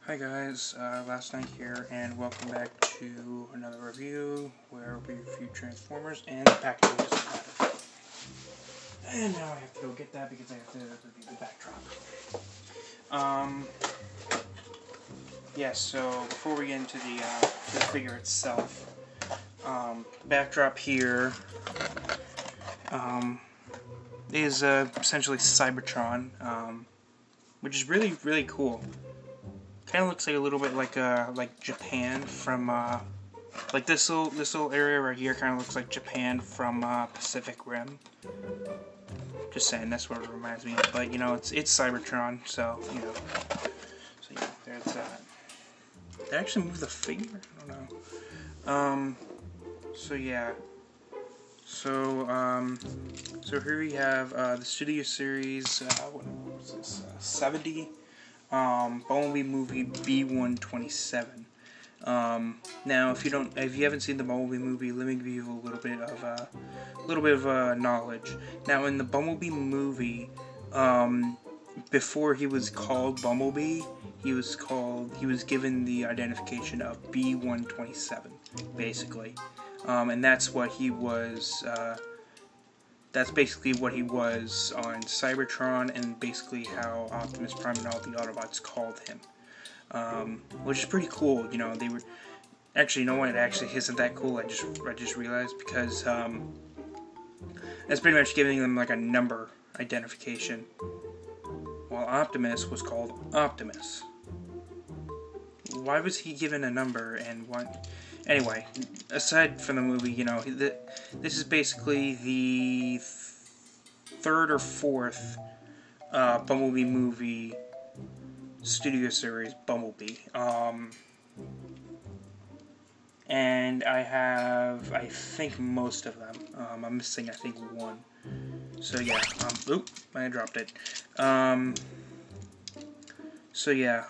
Hi guys, last night here, and welcome back to another review where we review Transformers, and the packaging doesn't matter. And now I have to go get that because I have to review the backdrop. Yes, so before we get into the figure itself, the backdrop here is essentially Cybertron, which is really, really cool. Kind of looks like a little bit like Japan from like this little area right here. Kind of looks like Japan from Pacific Rim. Just saying, that's what it reminds me of. But you know, it's Cybertron, so you know. So yeah, there's that. Did I actually move the figure? I don't know. So yeah. So here we have the Studio Series. What was this? 70. Bumblebee movie B-127. Now, if you haven't seen the Bumblebee movie, let me give you a little bit of knowledge. Now, in the Bumblebee movie, before he was called Bumblebee, he was given the identification of B-127, basically, and that's what he was. That's basically what he was on Cybertron, and basically how Optimus Prime and all the Autobots called him, which is pretty cool. You know, they were actually, you know what? It actually isn't that cool. I just realized, because that's pretty much giving them like a number identification, while Optimus was called Optimus. Why was he given a number, and what? Anyway, aside from the movie, you know, this is basically the third or fourth Bumblebee movie Studio Series Bumblebee. And I have, I think, most of them. I'm missing, I think, one. So yeah, oop, I dropped it. So yeah,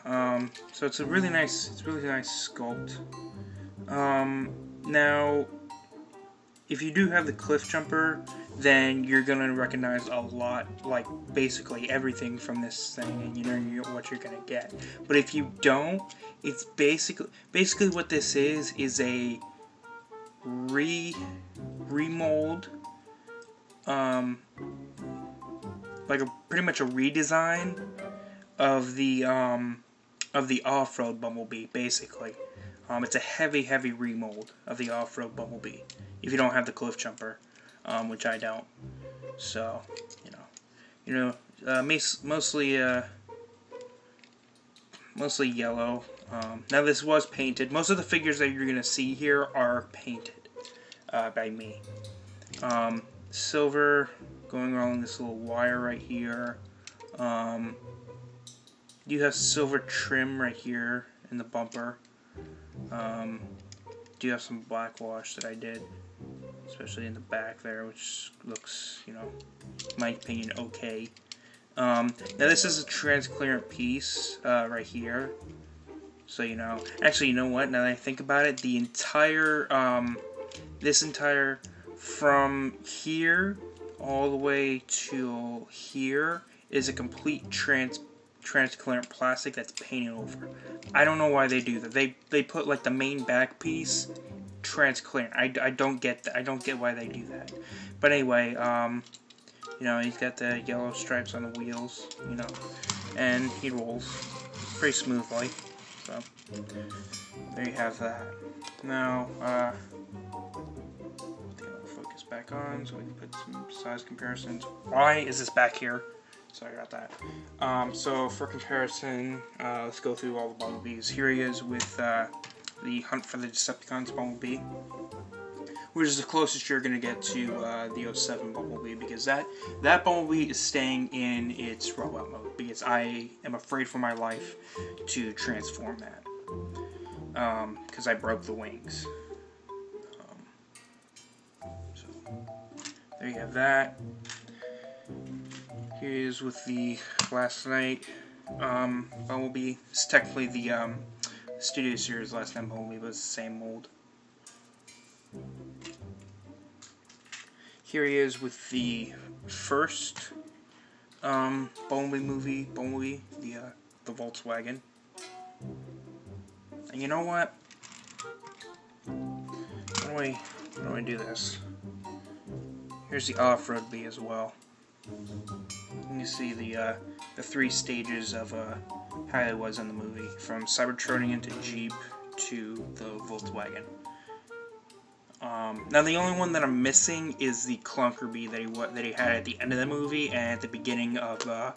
so it's a really nice sculpt. Now, if you do have the cliff jumper, then you're gonna recognize a lot, like basically everything from this thing, and you know what you're gonna get. But if you don't, it's basically what this is a remold, like pretty much a redesign of the off-road Bumblebee, basically. It's a heavy remold of the off-road Bumblebee, if you don't have the cliff jumper, which I don't. So, mostly yellow. Now this was painted. Most of the figures that you're gonna see here are painted by me. Silver going along this little wire right here. You have silver trim right here in the bumper. Do have some black wash that I did, especially in the back there, which looks, you know, in my opinion, okay. Now this is a transparent piece right here, so you know. Actually, you know what? Now that I think about it, the entire this entire from here all the way to here is a complete transparent plastic that's painted over. I don't know why they do that. They put like the main back piece transparent. I don't get that. I don't get why they do that. But anyway, you know, he's got the yellow stripes on the wheels, you know, and he rolls pretty smoothly. So there you have that. Now, focus back on so we can put some size comparisons. Why is this back here? Sorry about that. So for comparison, let's go through all the Bumblebees. Here he is with the Hunt for the Decepticons Bumblebee, which is the closest you're going to get to the 07 Bumblebee, because that Bumblebee is staying in its robot mode, because I am afraid for my life to transform that, because I broke the wings. So there you have that. Here he is with the Last Night Bumblebee. It's technically the Studio Series Last Night Bumblebee, but it's the same mold. Here he is with the first Bumblebee movie, Bumblebee, the Volkswagen. And you know what? How do I do this? Here's the off-road B as well. You see the 3 stages of how it was in the movie, from Cybertroning into Jeep to the Volkswagen. Now the only one that I'm missing is the clunker B that he had at the end of the movie and at the beginning of the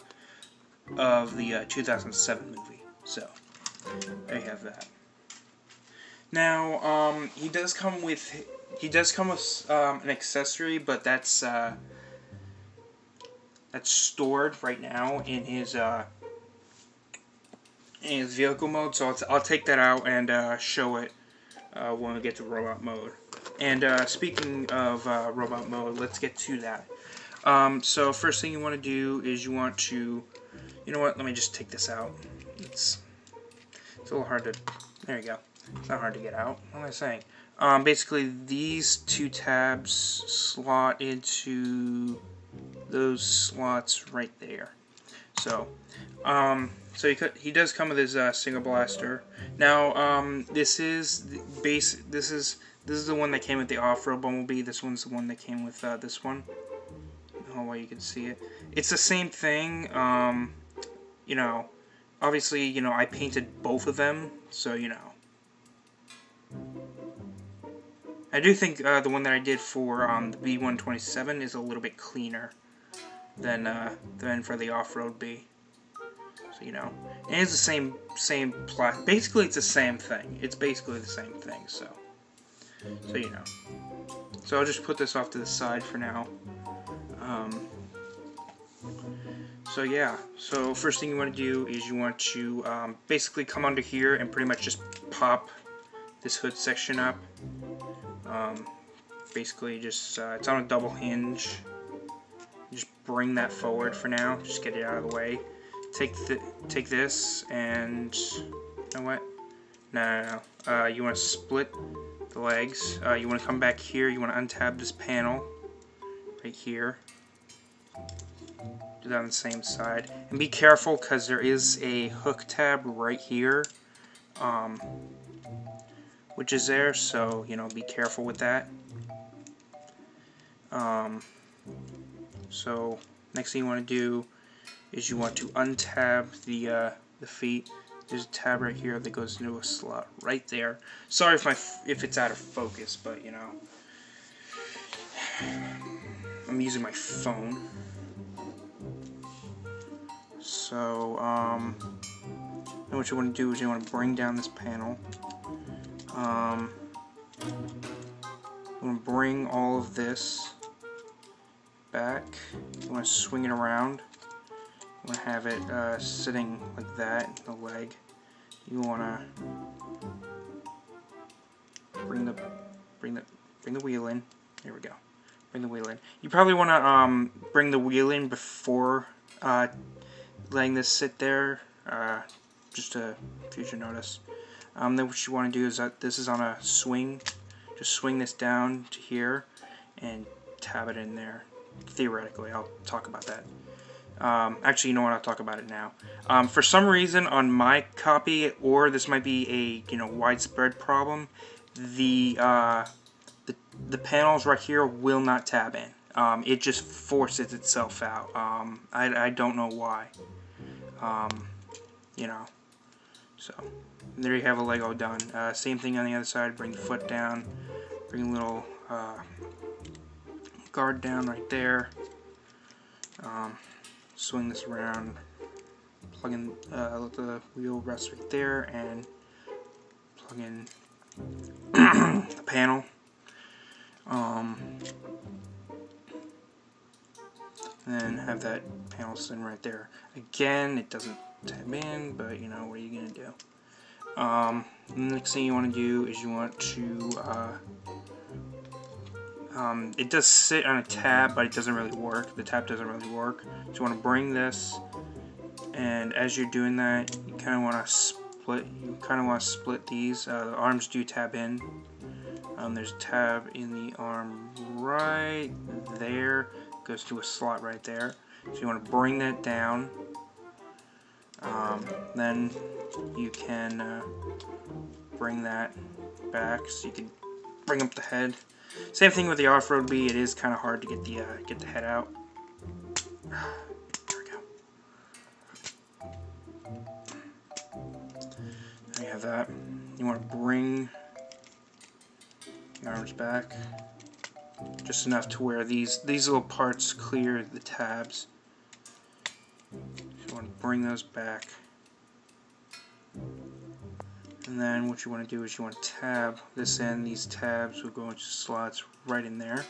2007 movie. So there you have that. Now he does come with an accessory, but that's stored right now in his vehicle mode. So I'll take that out and show it when we get to robot mode. And speaking of robot mode, let's get to that. So first thing you want to do is you want to, you know what? Let me just take this out. It's a little hard to. There you go. It's not hard to get out. What am I saying? Basically, these 2 tabs slot into those slots right there. So, he does come with his single blaster. Now, this is the one that came with the off-road Bumblebee. This one's the one that came with this one. Oh, well, you can see it. It's the same thing. You know, obviously, you know, I painted both of them, so you know. I do think the one that I did for the B-127 is a little bit cleaner than for the off-road B. So you know, and it's the same plot. Basically, it's the same thing. It's basically the same thing. So you know. So I'll just put this off to the side for now. So yeah. So first thing you want to do is you want to basically come under here and pretty much just pop this hood section up. Basically just it's on a double hinge. Just bring that forward for now. Just get it out of the way. Take this and you know what? No. You want to split the legs. You want to come back here. You want to untab this panel right here. Do that on the same side. And be careful because there is a hook tab right here. Which is there, so you know, be careful with that. So next thing you want to do is you want to untab the feet. There's a tab right here that goes into a slot right there. Sorry if it's out of focus, but you know, I'm using my phone. So then what you want to do is you want to bring down this panel. I'm going to bring all of this back. You want to swing it around. You want to have it sitting like that, the leg. You want to bring the wheel in. There we go. Bring the wheel in. You probably want to bring the wheel in before letting this sit there. Just a future notice. Then what you want to do is that this is on a swing. Just swing this down to here and tab it in there. Theoretically, I'll talk about that. Actually, you know what? I'll talk about it now. For some reason, on my copy, or this might be a widespread problem, the panels right here will not tab in. It just forces itself out. I don't know why. You know. So there you have a Lego done. Same thing on the other side. Bring the foot down. Bring a little guard down right there. Swing this around. Plug in let the wheel rest right there, and plug in the panel. And then have that panel sitting right there. Again, it doesn't tab in, but you know, what are you gonna do? The next thing you want to do is you want to it does sit on a tab, but it doesn't really work. The tab doesn't really work. So you want to bring this, and as you're doing that, you kind of want to split. You kind of want to split these. The arms do tab in. There's a tab in the arm right there. Goes to a slot right there. So you want to bring that down. Then you can bring that back so you can bring up the head. Same thing with the off-road Bee. It is kind of hard to get the head out. There we go. There you have that. You want to bring the arms back just enough to where these little parts clear the tabs. So you want to bring those back. And then what you want to do is you want to tab this in. These tabs will go into slots right in there.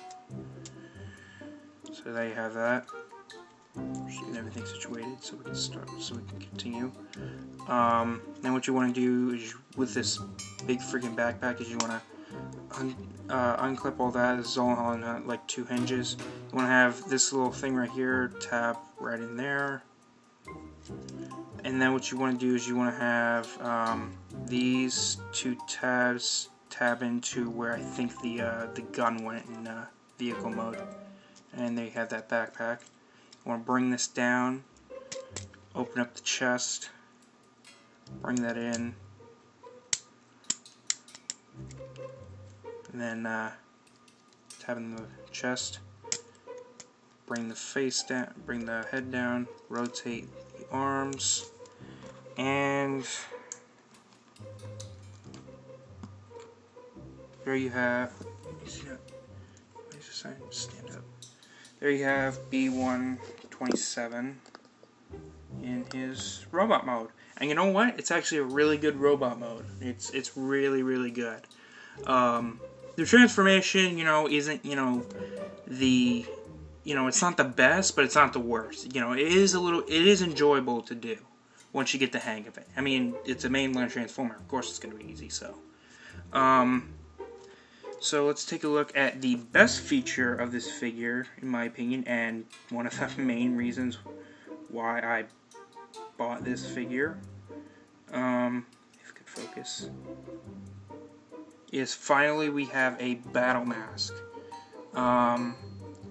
So there you have that. Just getting everything situated so we can start, so we can continue. Then what you want to do is, with this big freaking backpack, is you want to unclip all that. This is all on like 2 hinges. You want to have this little thing right here, tab right in there. And then what you want to do is you want to have these 2 tabs tab into where I think the gun went in vehicle mode. And there you have that backpack. You want to bring this down, open up the chest, bring that in, and then tab in the chest, bring the face down, bring the head down, rotate the arms, and there you have. Stand up. There you have B-127 in his robot mode. And you know what? It's actually a really good robot mode. It's really, really good. The transformation, isn't, it's not the best, but it's not the worst. It is enjoyable to do once you get the hang of it. I mean, it's a mainline transformer. Of course it's going to be easy, so. So let's take a look at the best feature of this figure, in my opinion, and one of the main reasons why I bought this figure, if we could focus, is finally we have a battle mask.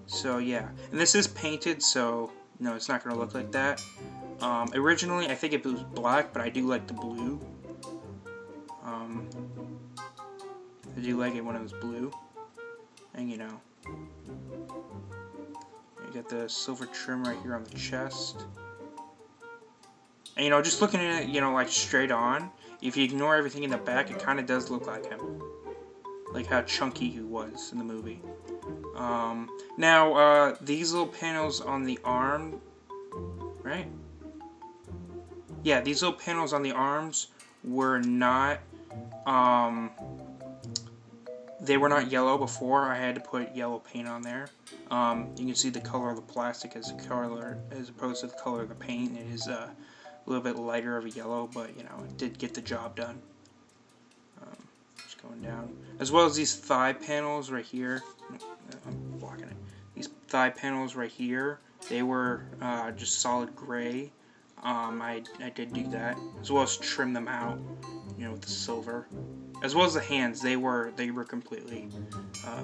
So yeah, and this is painted, so no, it's not going to look like that. Originally, I think it was black, but I do like the blue. I do like it when it was blue. And you got the silver trim right here on the chest. And just looking at it, like straight on, if you ignore everything in the back, it kind of does look like him. Like how chunky he was in the movie. Now, these little panels on the arm, right? Yeah, these little panels on the arms were not, they were not yellow before. I had to put yellow paint on there. You can see the color of the plastic as opposed to the color of the paint. It is a little bit lighter of a yellow, but it did get the job done. Just going down, as well as these thigh panels right here. I'm blocking it. These thigh panels right here, they were just solid gray. I did do that, as well as trim them out, with the silver. As well as the hands, they were completely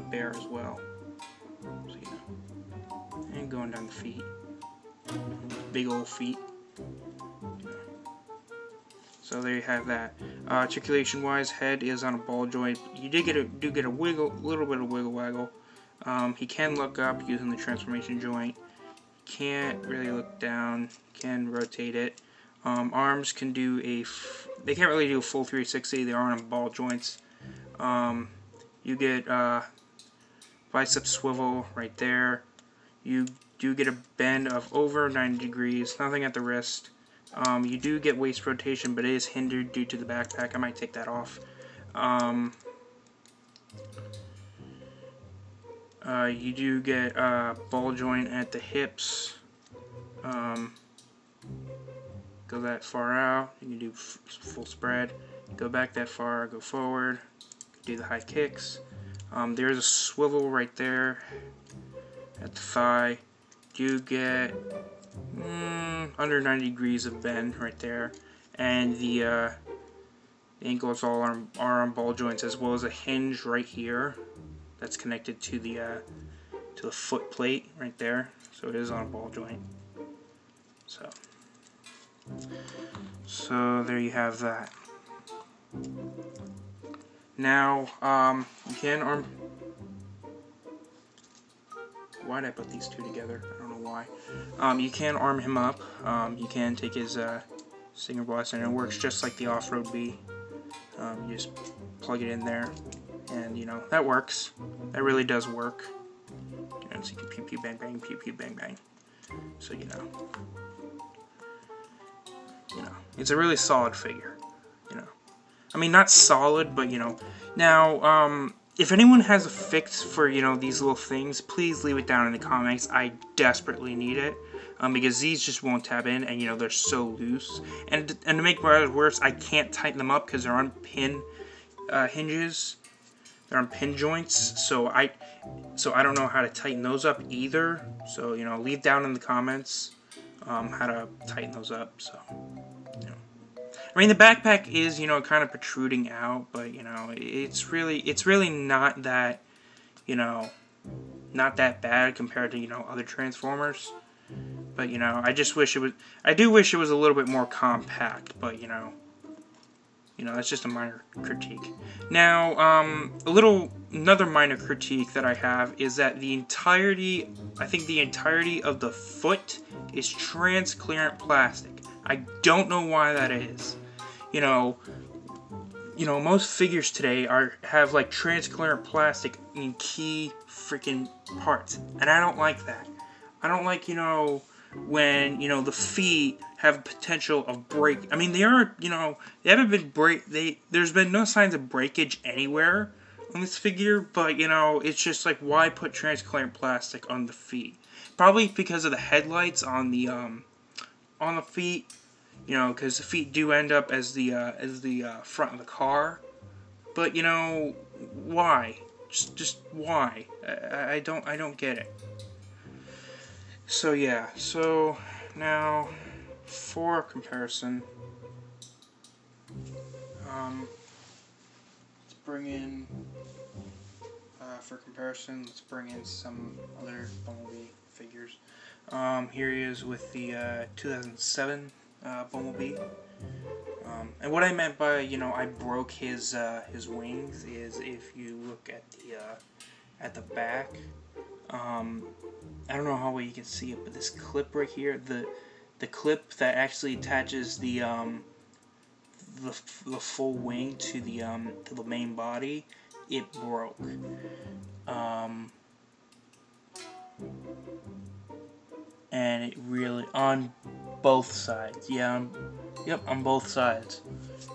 bare as well. So, and going down the feet, big old feet. So there you have that. Articulation-wise, head is on a ball joint. You do get a little bit of wiggle waggle. He can look up using the transformation joint. Can't really look down. Can rotate it. Arms can do they can't really do a full 360. They aren't on ball joints. You get bicep swivel right there. You do get a bend of over 90 degrees. Nothing at the wrist. You do get waist rotation, but it is hindered due to the backpack. I might take that off. You do get ball joint at the hips. Go that far out, you can do full spread. Go back that far, go forward, do the high kicks. There's a swivel right there at the thigh. You get under 90 degrees of bend right there, and the ankles all are on ball joints, as well as a hinge right here that's connected to the foot plate right there. So it is on a ball joint. So there you have that. Now, you can arm... Why did I put these two together? I don't know why. You can arm him up. You can take his Stinger Blaster, and it works just like the off-road B. You just plug it in there, and you know, that works. That really does work. You know, so you can pew pew bang bang, pew pew bang bang. So you know, it's a really solid figure. You know, I mean, not solid, but you know. Now, if anyone has a fix for, you know, these little things, please leave it down in the comments. I desperately need it, because these just won't tab in, and, you know, they're so loose. And to make matters worse, I can't tighten them up because they're on pin hinges. They're on pin joints, so I don't know how to tighten those up either. So, you know, leave down in the comments how to tighten those up, so, you know. I mean, the backpack is, you know, kind of protruding out, but, you know, it's really not that, you know, not that bad compared to, you know, other Transformers. But, you know, I just wish it was, I do wish it was a little bit more compact, but, you know, that's just a minor critique. Now, another minor critique that I have is that I think the entirety of the foot is transparent plastic. I don't know why that is. You know, most figures today have like transparent plastic in key freaking parts, and I don't like that. I don't like, you know, when, you know, the feet have potential of break. I mean, they are, you know, they haven't been there's been no signs of breakage anywhere on this figure, but, you know, it's just like, why put transparent plastic on the feet? Probably because of the headlights on the feet. You know, because the feet do end up as the front of the car, but you know, why? Just why? I don't get it. So yeah, so now for comparison, let's bring in let's bring in some other Bumblebee figures. Here he is with the 2007. Bumblebee. And what I meant by, you know, I broke his wings is, if you look at the back, I don't know how well you can see it, but this clip right here, the clip that actually attaches the full wing to the main body, it broke. And it really, on both sides, yeah, on both sides,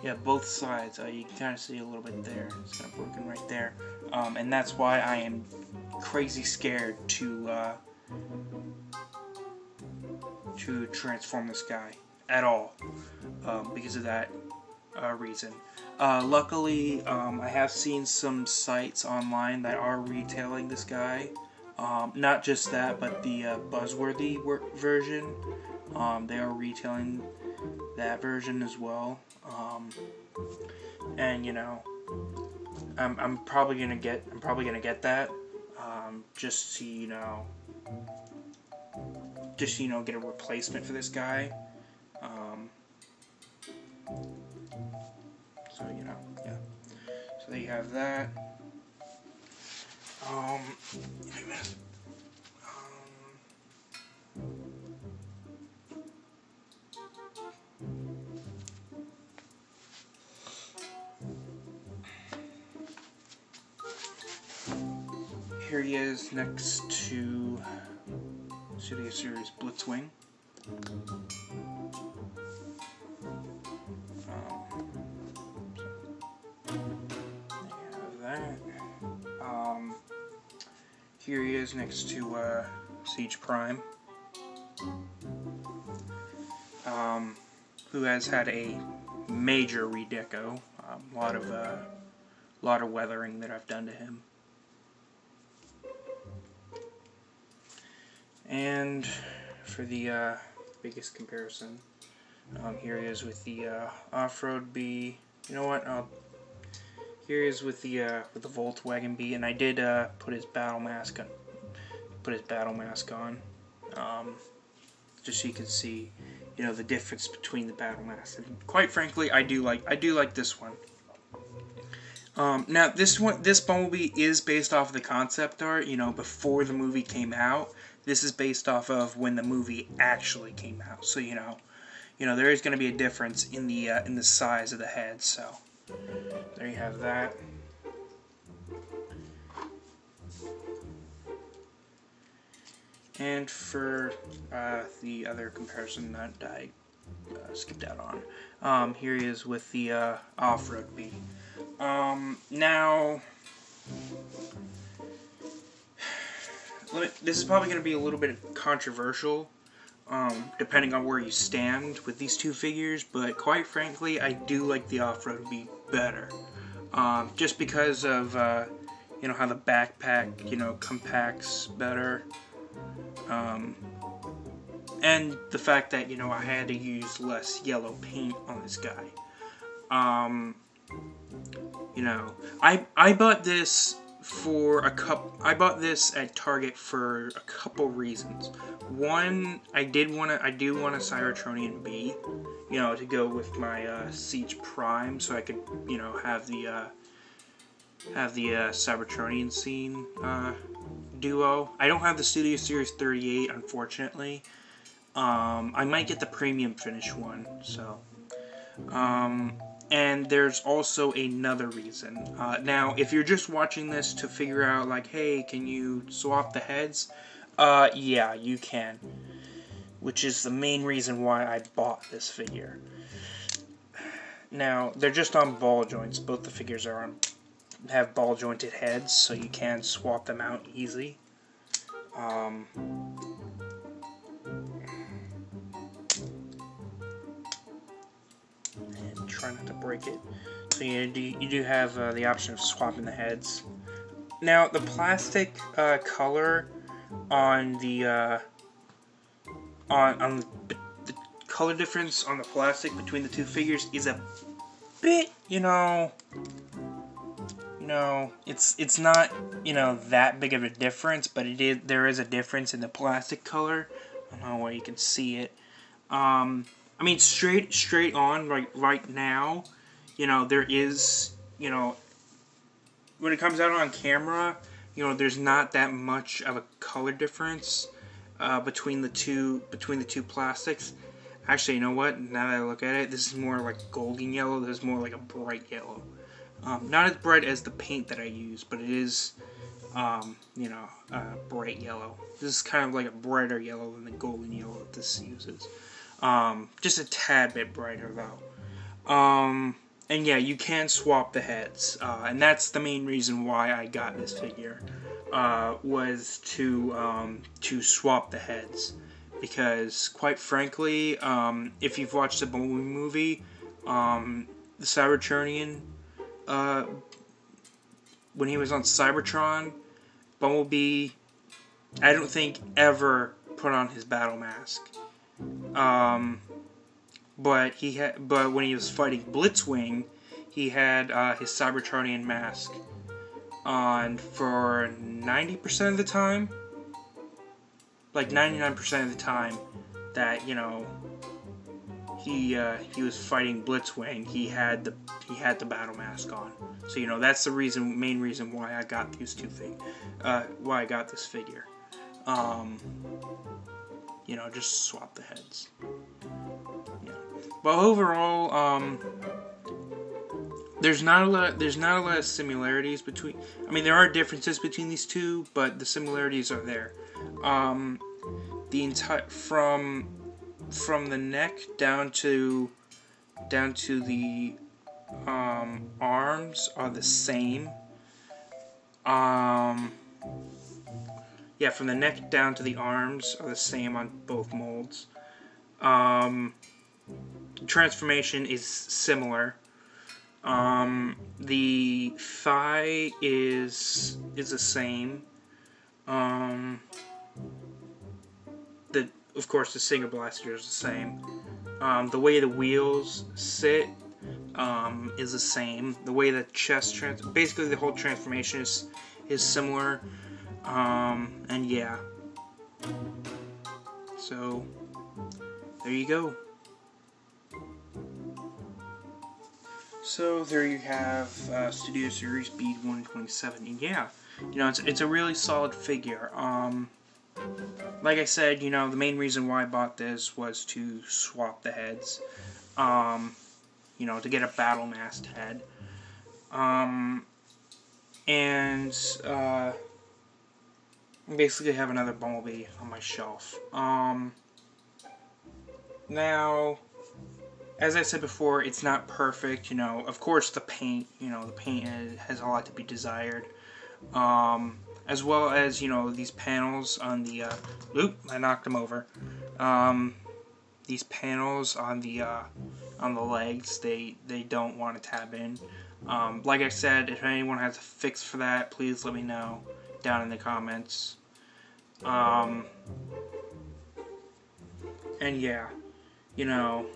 yeah, both sides, you can kind of see a little bit there, it's kind of broken right there, and that's why I am crazy scared to transform this guy at all, because of that reason. Luckily, I have seen some sites online that are retailing this guy. Not just that, but the Buzzworthy version. They are retailing that version as well. And you know, I'm probably gonna get that. Just to, you know, get a replacement for this guy. So you know, yeah. So there you have that. Here he is next to Studio Series Blitzwing. Here he is next to Siege Prime, who has had a major redeco, a lot of weathering that I've done to him. And for the biggest comparison, here he is with the off-road B. You know what? Here he is with the Volkswagen B, and I did put his battle mask on. Just so you can see, you know, the difference between the battle masks. And quite frankly, I do like this one. Now this Bumblebee is based off of the concept art, you know, before the movie came out. This is based off of when the movie actually came out. So you know there is going to be a difference in the size of the head. So there you have that. And for the other comparison that I skipped out on, here he is with the off-road Bee. Now, this is probably going to be a little bit controversial, depending on where you stand with these two figures, but quite frankly, I do like the off-road Bee better. Just because of, you know, how the backpack, you know, compacts better. And the fact that, you know, I had to use less yellow paint on this guy. You know, I bought this for I bought this at Target for a couple reasons. One, I do want a Cybertronian Bee, you know, to go with my Siege Prime, so I could, you know, have the Cybertronian scene duo. I don't have the Studio Series 38, unfortunately. I might get the premium finish one, so. And there's also another reason. Now, if you're just watching this to figure out, like, hey, can you swap the heads? Yeah, you can. Which is the main reason why I bought this figure. Now, they're just on ball joints. Both the figures have ball jointed heads, so you can swap them out easy. And try not to break it. So you do have the option of swapping the heads. Now, the plastic color on the the color difference on the plastic between the two figures is a bit, you know, it's not, you know, that big of a difference, but there is a difference in the plastic color. I don't know where you can see it. I mean, straight on, right now, you know, there is, you know, when it comes out on camera, you know, there's not that much of a color difference between the two plastics. Actually, you know what? Now that I look at it, this is more like golden yellow. This is more like a bright yellow. Not as bright as the paint that I use, but it is, you know, bright yellow. This is kind of like a brighter yellow than the golden yellow that this uses. Just a tad bit brighter, though. And yeah, you can swap the heads, and that's the main reason why I got this figure, was to swap the heads. Because, quite frankly, if you've watched the Bumblebee movie, the Cybertronian, when he was on Cybertron, Bumblebee, I don't think ever put on his battle mask. But when he was fighting Blitzwing, he had his Cybertronian mask on for 90% of the time. Like 99% of the time that, you know, he was fighting Blitzwing, he had the battle mask on. So, you know, that's the main reason why I got these why I got this figure. You know, just swap the heads. Yeah. But overall, there's not a lot of similarities between. I mean, there are differences between these two, but the similarities are there. The entire from the neck down to the arms are the same. Yeah, from the neck down to the arms are the same on both molds. Transformation is similar. The thigh is the same. Of course, the Singer Blaster is the same. The way the wheels sit is the same. The way the chest basically the whole transformation is similar. And yeah. So there you go. So there you have Studio Series B-127, and yeah, you know, it's a really solid figure. Like I said, you know, the main reason why I bought this was to swap the heads, you know, to get a battle mast head, and basically have another Bumblebee on my shelf. Now, as I said before, it's not perfect, you know. Of course, the paint, you know, the paint has a lot to be desired. As well as, you know, these panels on the, oop, I knocked them over. These panels on the legs, they don't want to tab in. Like I said, if anyone has a fix for that, please let me know down in the comments. And yeah, you know,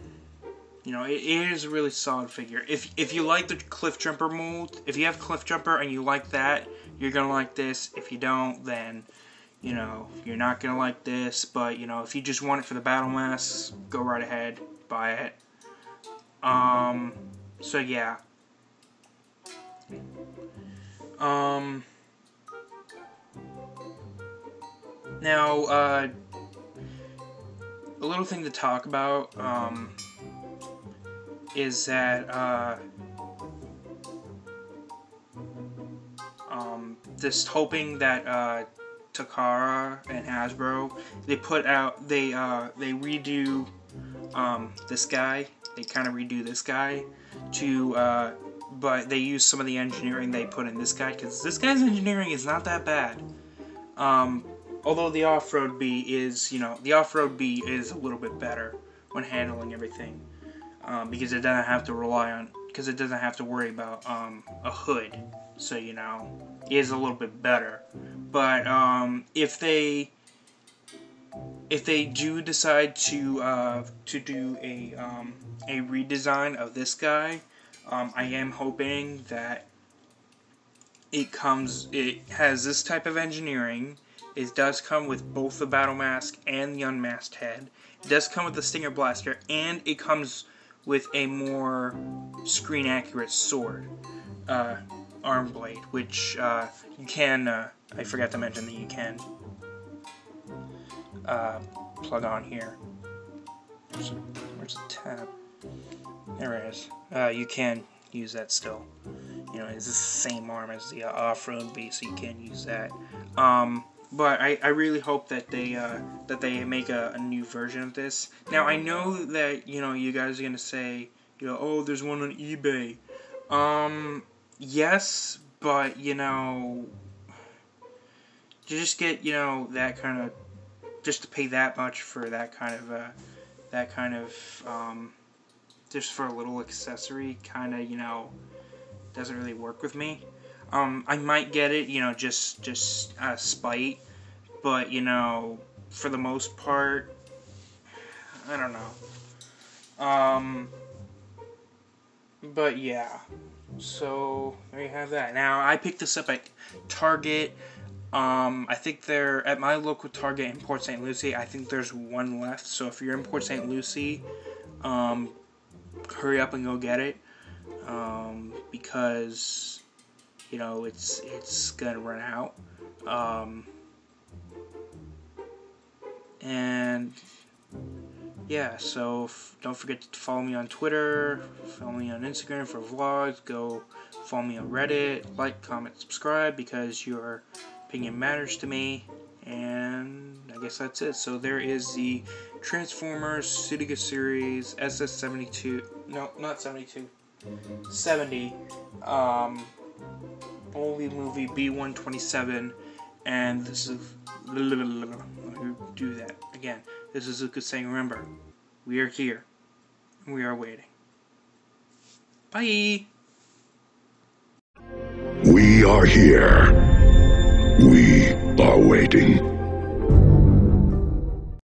it is a really solid figure. If you like the Cliff Jumper mold, if you have Cliff Jumper and you like that, you're gonna like this. If you don't, then, you know, you're not gonna like this. But, you know, if you just want it for the battle masks, go right ahead, buy it. So yeah. Now, a little thing to talk about, is that, just hoping that, Takara and Hasbro, they redo, this guy, they kind of redo this guy to, but they use some of the engineering they put in this guy, because this guy's engineering is not that bad. Although the off-road Bee is, you know, the off-road Bee is a little bit better when handling everything, because it doesn't have to rely on, because it doesn't have to worry about, a hood, so, you know, it is a little bit better. But, if they do decide to do a redesign of this guy, I am hoping that it has this type of engineering. It does come with both the battle mask and the unmasked head. It does come with the Stinger Blaster, and it comes with a more screen accurate sword, arm blade, which you can, I forgot to mention that you can plug on here. Where's the tab? There it is. You can use that still. You know, it's the same arm as the off-road Bee, so you can use that. But I really hope that they make a new version of this. Now, I know that, you know, you guys are gonna say, you know, oh, there's one on eBay. Yes, but, you know, you just get, you know, that kind of, just to pay that much for that kind of, just for a little accessory, kind of, you know, doesn't really work with me. I might get it, you know, just out of spite, but, you know, for the most part, I don't know. But yeah, so there you have that. Now, I picked this up at Target. I think they're at my local Target in Port St. Lucie. I think there's one left, so if you're in Port St. Lucie, hurry up and go get it, because, you know, it's gonna run out. And yeah, so don't forget to follow me on Twitter, follow me on Instagram for vlogs, go follow me on Reddit, like, comment, subscribe, because your opinion matters to me. And I guess that's it. So there is the Transformers Studio Series SS-72, no, not 72, 70, only movie B-127, and this is, do that again. This is Zuka saying, remember, we are here, and we are waiting. Bye! We are here. We are waiting.